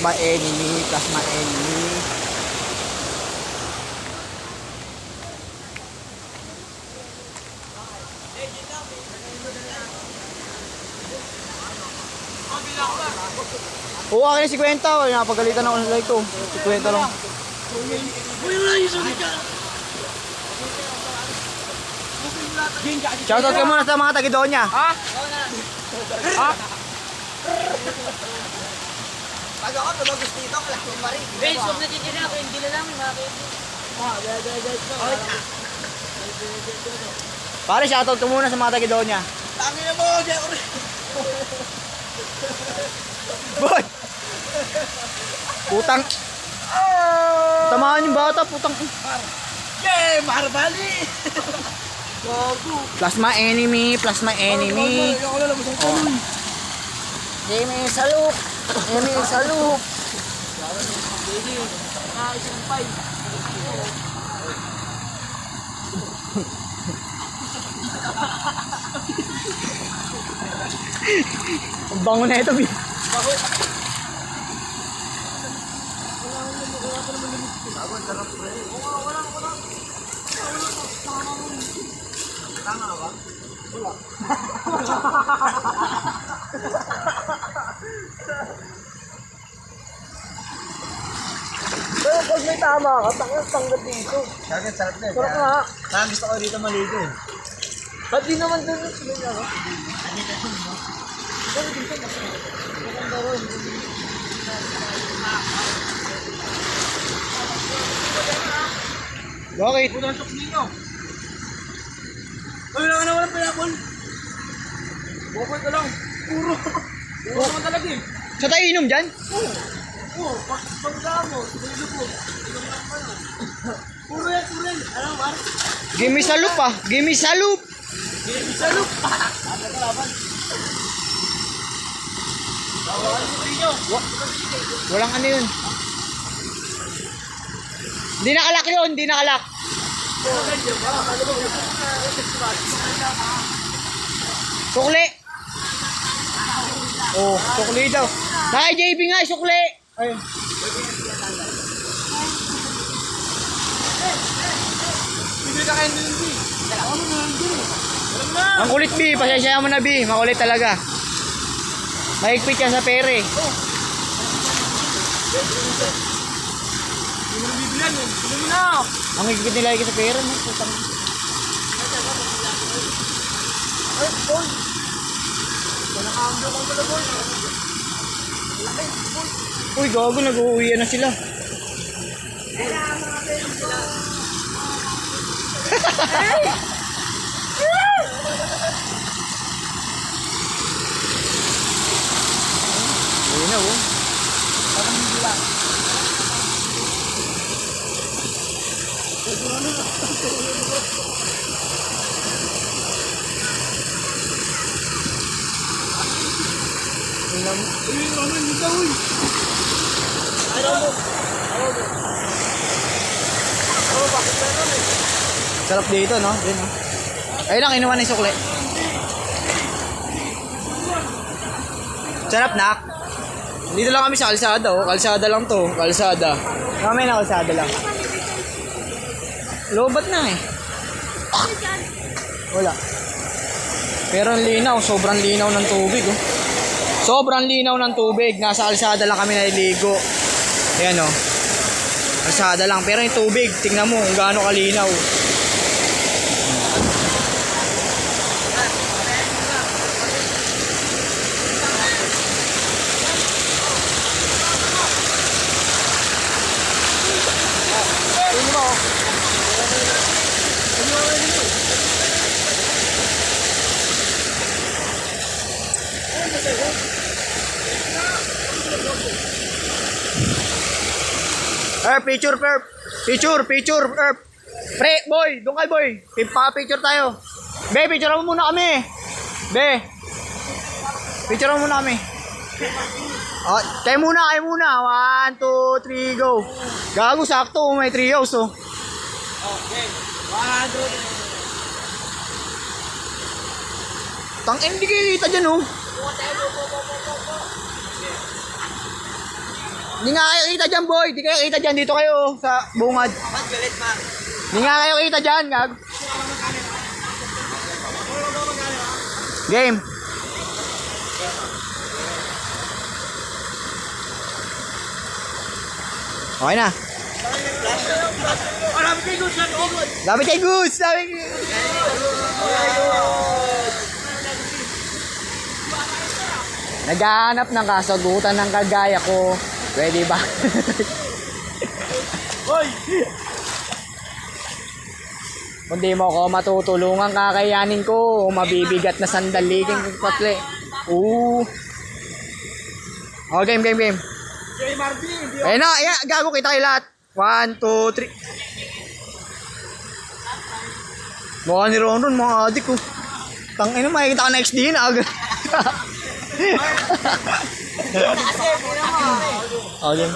Plasma enemy, plasma enemy. Oo, akin na 50. Napagalitan ako sa like ko. 50 lang. Shoutout ka muna sa mga taga-Donya. Ha? Ha? Pag ako tumagos dito, kalakong pa rin. Ben, sob na dito na ako. Hindi na lang. Mga Pare, shoutout ka muna sa mga taga-Donya. Tangin na mo, Jeffrey. Boy! Putang. Tamaan yung bata, putang. Yeah, Marbali. Gago. Plasma enemy, plasma enemy. Ako na lang sa tuloy. Enemy sa loop. Enemy sa loop. Ang bango na ito, Bi. Pero pag may tama ka, tanggap dito. Sarap na. Sarap nga. Parang gusto ko dito maligo eh. Ba't di naman doon yung sila niya? Pero dito mas maganda ron. Bakit? Putang chok ninyo. Ay, wala ka na walang pinapon. Bukod ka lang. Puro. Puro naman talaga eh. Sa tayo inom dyan? Oo, pag mo, siguro po. Puro yan. Ano, Mar? Gimme sa loop ah. Gimme sa loop. Sa loop. Walang ano yun. Hindi nakalak yun. Hindi nakalak. Sukli. Oh, sukli daw. Nakay JB nga, sukli. Ayun. Bibili ka kayo ng hindi. Dalawa mo ng hindi. Ang kulit, B. Pasensya mo na, B. Makulit talaga. Mahigpit ka sa pere. Hindi mo bibilan yun. Hindi mo na. Ang higpit nila sa pere. No? Putang. Ay, boy. Nakakambyo kang pala, boy. Laki, boy. Uy, gago. Nag-uuwi na sila. Ayun na, oh. Parang hindi lang. Ayun naman, hindi ka, uy. Ayaw mo. Oh, bakit meron eh? Sarap dito, no? Yun, no? Ayun lang, inuman na yung sukli. Sarap, nak. Dito lang kami sa kalsada, oh. Kalsada lang to. Kalsada. Kami na kalsada lang. Lobat na eh. Wala. Pero ang linaw, sobrang linaw ng tubig, oh. Sobrang linaw ng tubig. Nasa kalsada lang kami naliligo. Ayan, oh. Kalsada lang. Pero yung tubig, tingnan mo kung gaano kalinaw. Picture, perp. Picture, perp. Pre, boy, doon kay boy. Pa-picture tayo. Be, picture mo muna kami. Be. Picture mo muna kami. Oh, kayo muna. 1, 2, 3, go. Gago, sakto. May 3 hours, oh. Okay. 100. Tang, hindi kayo kita dyan, oh. Hindi nga kayo kita dyan, boy. Hindi kayo kita dyan. Dito kayo sa bungad. Hindi nga kayo kita dyan, gag. Game. Okay na. Lapit kay Goose. Lapit kay Goose. Naghahanap ng kasagutan ng kagaya ko. Pwede ba? Kung di mo ko matutulungan, kakayanin ko. Mabibigat na sandaliking patle. Oo. Oh, game. Ayun na, ayan, gago kita kayo lahat. 1, 2, 3. Mukha ni Ronron, mga adik ko. Tangina, makikita ka na XD na agad. Okay.